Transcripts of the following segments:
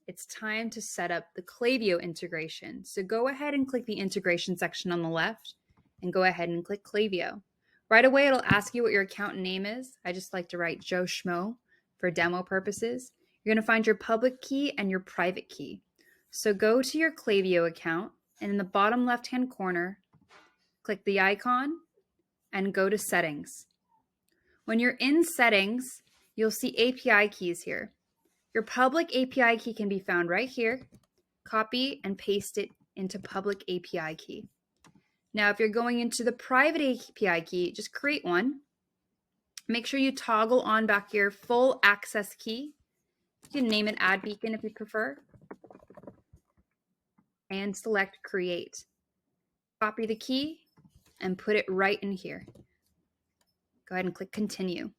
It's time to set up the Klaviyo integration. So go ahead and click the integration section on the left and go ahead and click Klaviyo. Right away, it'll ask you what your account name is. I just like to write Joe Schmo for demo purposes. You're going to find your public key and your private key. So go to your Klaviyo account and in the bottom left-hand corner, click the icon and go to settings. When you're in settings, you'll see API keys here. Your public API key can be found right here. Copy and paste it into public API key. Now, if you're going into the private API key, just create one. Make sure you toggle on back your full access key. You can name it AdBeacon if you prefer. And select create. Copy the key and put it right in here. Go ahead and click continue.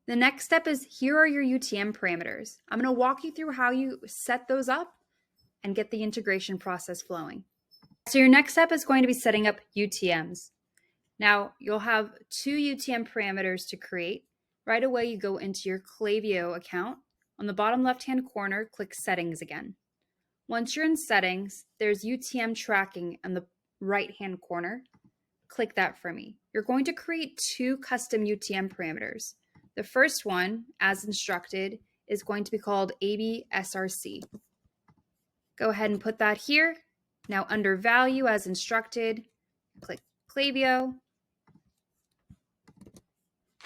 The next step is here are your UTM parameters. I'm going to walk you through how you set those up and get the integration process flowing. So your next step is going to be setting up UTMs. Now you'll have 2 UTM parameters to create. Right away you go into your Klaviyo account. On the bottom left-hand corner, click settings again. Once you're in settings, there's UTM tracking on the right-hand corner. Click that for me. You're going to create 2 custom UTM parameters. The first one, as instructed, is going to be called ABSRC. Go ahead and put that here. Now under value as instructed, click Klaviyo.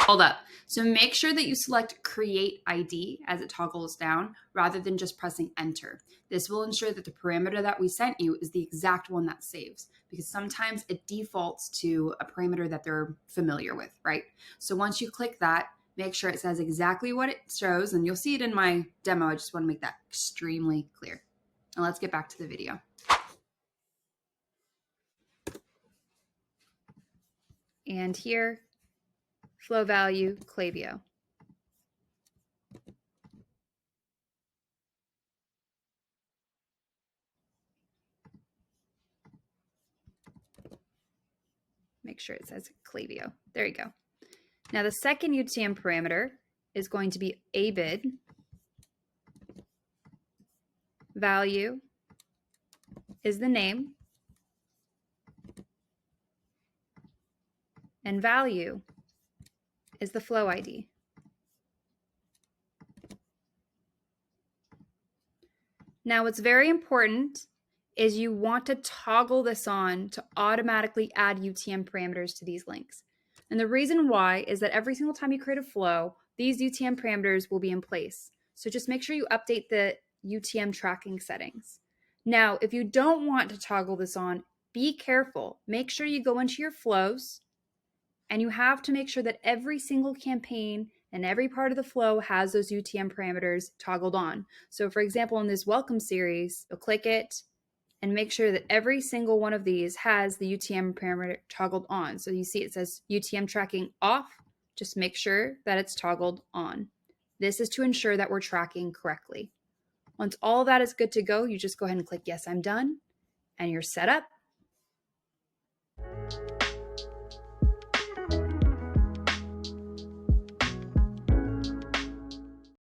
Hold up. So make sure that you select create ID as it toggles down rather than just pressing enter. This will ensure that the parameter that we sent you is the exact one that saves, because sometimes it defaults to a parameter that they're familiar with, right? So once you click that, make sure it says exactly what it shows, and you'll see it in my demo. I just want to make that extremely clear. And let's get back to the video. And here, flow value, Klaviyo. Make sure it says Klaviyo. There you go. Now the second UTM parameter is going to be ABID. Value is the name. And value is the flow ID. Now what's very important is you want to toggle this on to automatically add UTM parameters to these links. And the reason why is that every single time you create a flow, these UTM parameters will be in place. So just make sure you update the UTM tracking settings. Now, if you don't want to toggle this on, be careful. Make sure you go into your flows, and you have to make sure that every single campaign and every part of the flow has those UTM parameters toggled on. So for example, in this welcome series, you'll click it and make sure that every single one of these has the UTM parameter toggled on. So you see it says UTM tracking off. Just make sure that it's toggled on. This is to ensure that we're tracking correctly. Once all of that is good to go, you just go ahead and click yes, I'm done, and you're set up